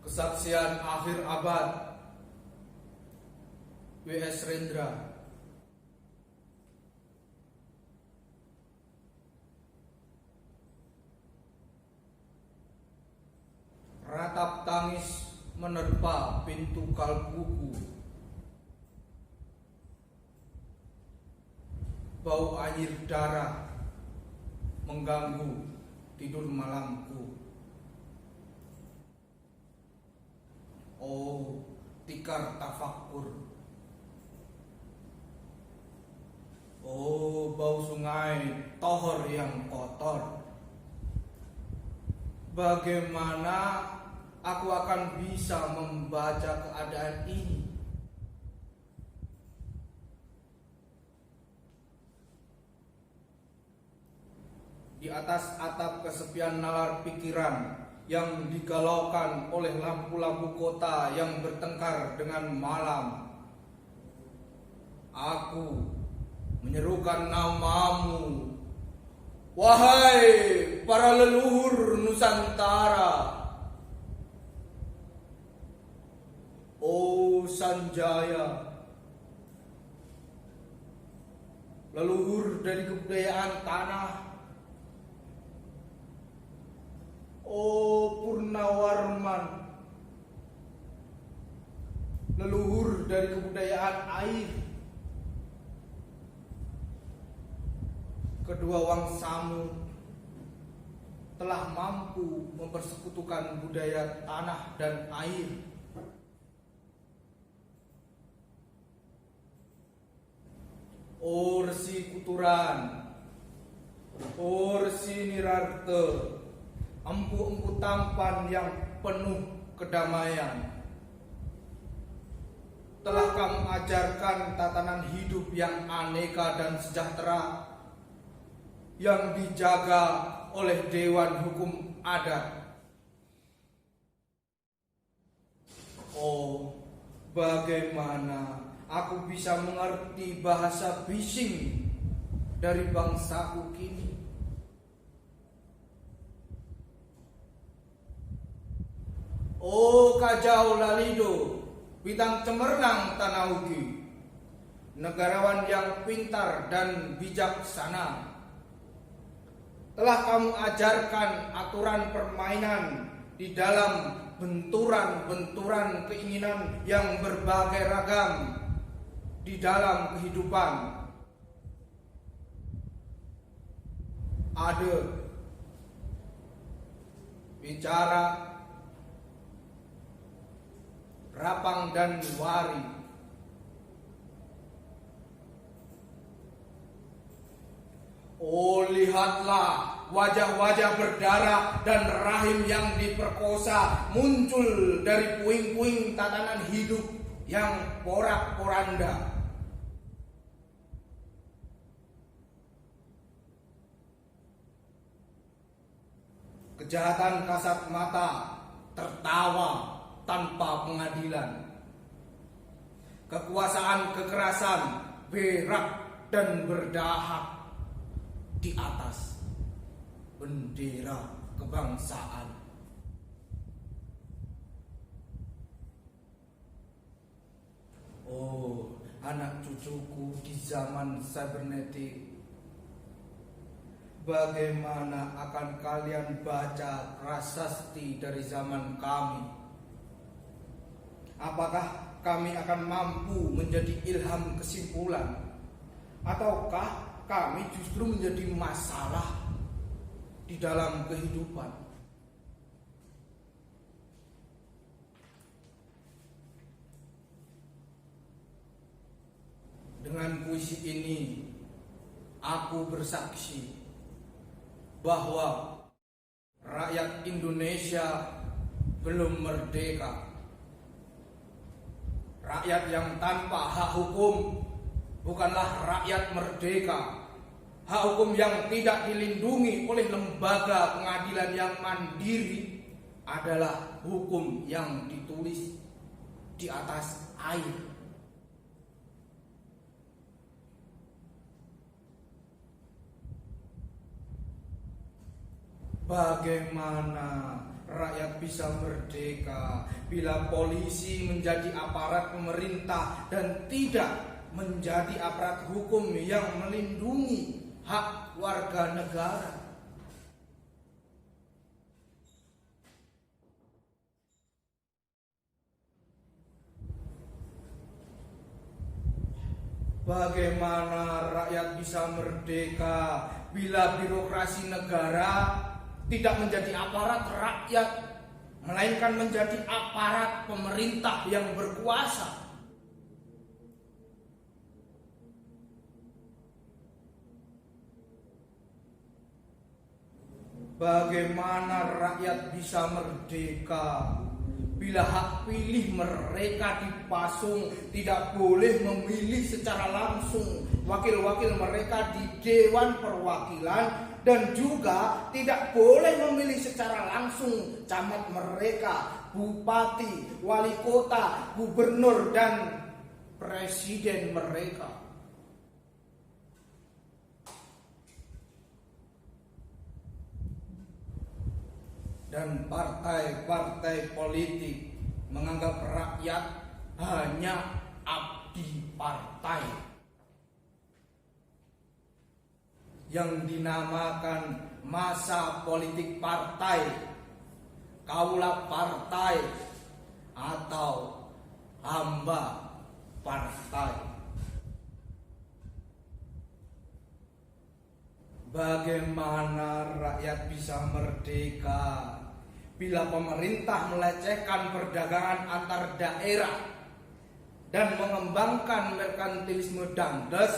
Kesaksian akhir abad W.S. Rendra. Ratap tangis menerpa pintu kalbuku. Bau anyir darah mengganggu tidur malamku. Oh, tikar tafakur. Oh, bau sungai Tohor yang kotor. Bagaimana aku akan bisa membaca keadaan ini? Di atas atap kesepian nalar pikiran yang digalaukan oleh lampu-lampu kota yang bertengkar dengan malam, aku menyerukan namamu. Wahai para leluhur Nusantara, oh Sanjaya, leluhur dari kebudayaan tanah. Oh Purnawarman, leluhur dari kebudayaan air. Kedua wangsamu telah mampu mempersekutukan budaya tanah dan air. Oh Resi Kuturan, oh Resi Nirarte, empu-empu tampan yang penuh kedamaian, telah kamu ajarkan tatanan hidup yang aneka dan sejahtera yang dijaga oleh Dewan Hukum Adat. Oh, bagaimana aku bisa mengerti bahasa bising dari bangsaku kini? Oh Kajau Lalido, bintang cemerlang Tanah Ugi, negarawan yang pintar dan bijaksana, telah kamu ajarkan aturan permainan di dalam benturan-benturan keinginan yang berbagai ragam di dalam kehidupan. Ada bicara, rapang dan wari. Oh lihatlah wajah-wajah berdarah dan rahim yang diperkosa muncul dari puing-puing tatanan hidup yang porak-poranda. Kejahatan kasat mata tertawa tanpa pengadilan. Kekuasaan kekerasan berak dan berdahak di atas bendera kebangsaan. Oh, anak cucuku di zaman cybernetik, bagaimana akan kalian baca prasasti dari zaman kami? Apakah kami akan mampu menjadi ilham kesimpulan, ataukah kami justru menjadi masalah di dalam kehidupan? Dengan puisi ini, aku bersaksi bahwa rakyat Indonesia belum merdeka. Rakyat yang tanpa hak hukum bukanlah rakyat merdeka. Hak hukum yang tidak dilindungi oleh lembaga pengadilan yang mandiri adalah hukum yang ditulis di atas air. Bagaimana rakyat rakyat bisa merdeka bila polisi menjadi aparat pemerintah dan tidak menjadi aparat hukum yang melindungi hak warga negara. Bagaimana rakyat bisa merdeka bila birokrasi negara tidak menjadi aparat rakyat, melainkan menjadi aparat pemerintah yang berkuasa? Bagaimana rakyat bisa merdeka bila hak pilih mereka dipasung, tidak boleh memilih secara langsung wakil-wakil mereka di Dewan Perwakilan, dan juga tidak boleh memilih secara langsung camat mereka, bupati, wali kota, gubernur, dan presiden mereka. Dan partai-partai politik menganggap rakyat hanya abdi partai yang dinamakan masa politik partai, kaula partai, atau hamba partai. Bagaimana rakyat bisa merdeka bila pemerintah melecehkan perdagangan antar daerah dan mengembangkan merkantilisme dandes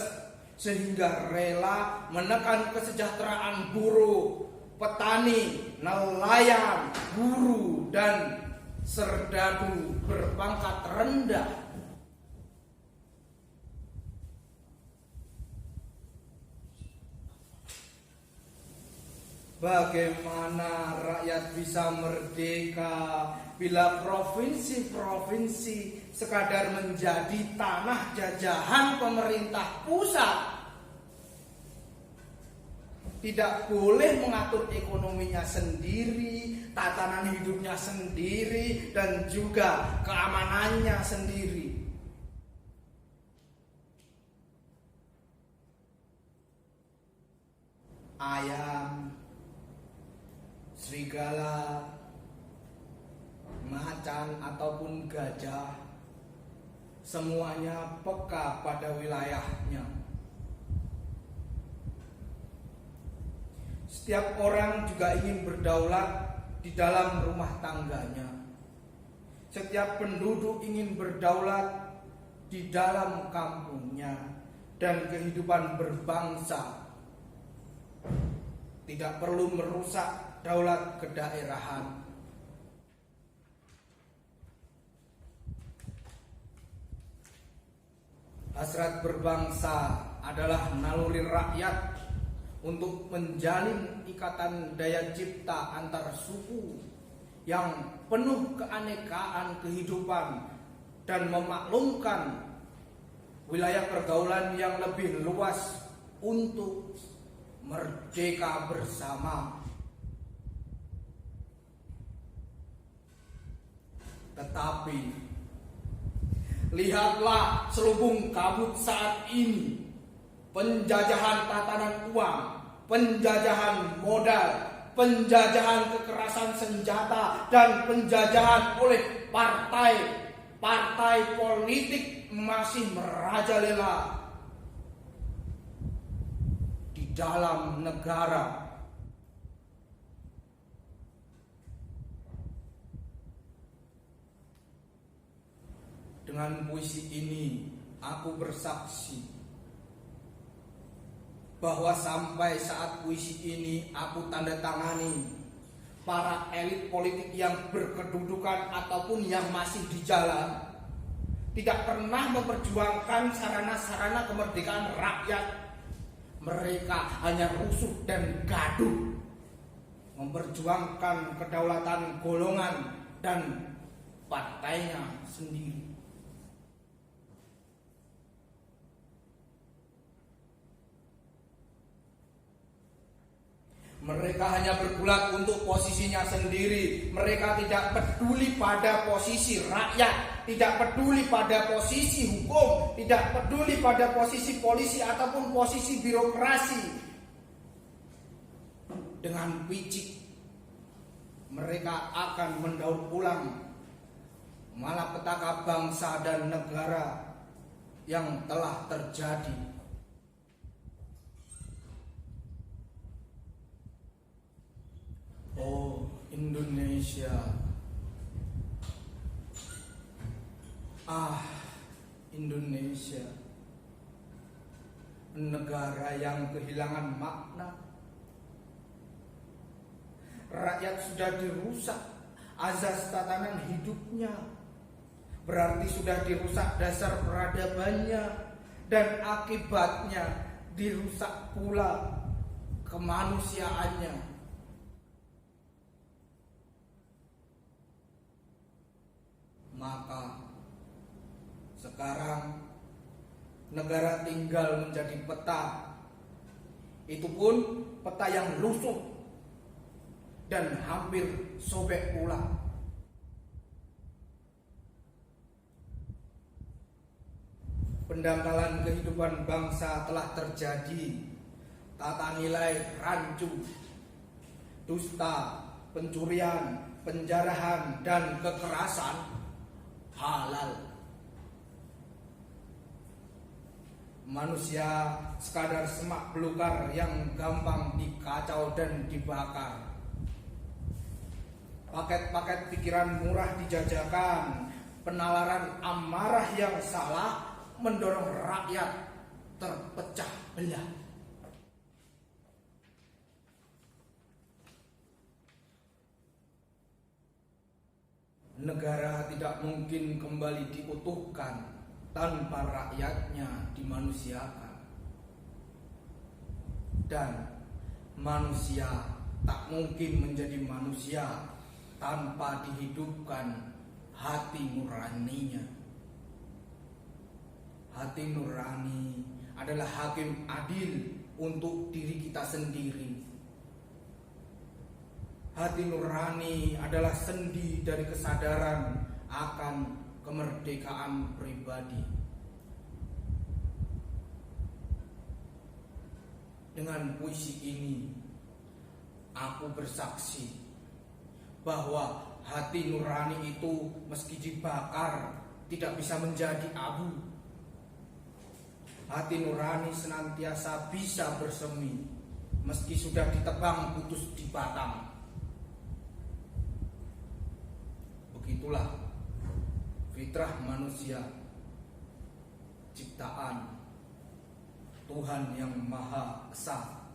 sehingga rela menekan kesejahteraan buruh, petani, nelayan, guru, dan serdadu berpangkat rendah? Bagaimana rakyat bisa merdeka bila provinsi-provinsi sekadar menjadi tanah jajahan pemerintah pusat, tidak boleh mengatur ekonominya sendiri, tatanan hidupnya sendiri, dan juga keamanannya sendiri? Ayam, serigala, macan, ataupun gajah, semuanya peka pada wilayahnya. Setiap orang juga ingin berdaulat di dalam rumah tangganya. Setiap penduduk ingin berdaulat di dalam kampungnya, dan kehidupan berbangsa tidak perlu merusak daulat kedaerahan. Hasrat berbangsa adalah naluri rakyat untuk menjalin ikatan daya cipta antar suku yang penuh keanekaan kehidupan dan memaklumkan wilayah pergaulan yang lebih luas untuk merdeka bersama. Tetapi lihatlah selubung kabut saat ini: penjajahan tatanan uang, penjajahan modal, penjajahan kekerasan senjata, dan penjajahan oleh partai-partai politik masih merajalela di dalam negara. Dengan puisi ini aku bersaksi bahwa sampai saat puisi ini aku tanda tangani, para elit politik yang berkedudukan ataupun yang masih di jalan tidak pernah memperjuangkan sarana-sarana kemerdekaan rakyat. Mereka hanya rusuh dan gaduh, memperjuangkan kedaulatan golongan dan partainya sendiri. Mereka hanya bergulat untuk posisinya sendiri. Mereka tidak peduli pada posisi rakyat, tidak peduli pada posisi hukum, tidak peduli pada posisi polisi ataupun posisi birokrasi. Dengan picik mereka akan mendaur ulang malapetaka bangsa dan negara yang telah terjadi. Oh, Indonesia. Indonesia. Negara yang kehilangan makna. Rakyat sudah dirusak azas tatanan hidupnya. Berarti sudah dirusak dasar peradabannya. Dan akibatnya dirusak pula kemanusiaannya. Maka sekarang negara tinggal menjadi peta. Itu pun peta yang lusuh dan hampir sobek pula. Pendangkalan kehidupan bangsa telah terjadi. Tata nilai rancu, dusta, pencurian, penjarahan, dan kekerasan halal. Manusia sekadar semak belukar yang gampang dikacau dan dibakar. Paket-paket pikiran murah dijajakan. Penalaran amarah yang salah mendorong rakyat terpecah belah. Negara tidak mungkin kembali diutuhkan tanpa rakyatnya dimanusiakan. Dan manusia tak mungkin menjadi manusia tanpa dihidupkan hati nuraninya. Hati nurani adalah hakim adil untuk diri kita sendiri. Hati nurani adalah sendi dari kesadaran akan kemerdekaan pribadi. Dengan puisi ini, aku bersaksi bahwa hati nurani itu meski dibakar tidak bisa menjadi abu. Hati nurani senantiasa bisa bersemi meski sudah ditebang putus di batang. Begitulah fitrah manusia, ciptaan Tuhan yang Maha Esa.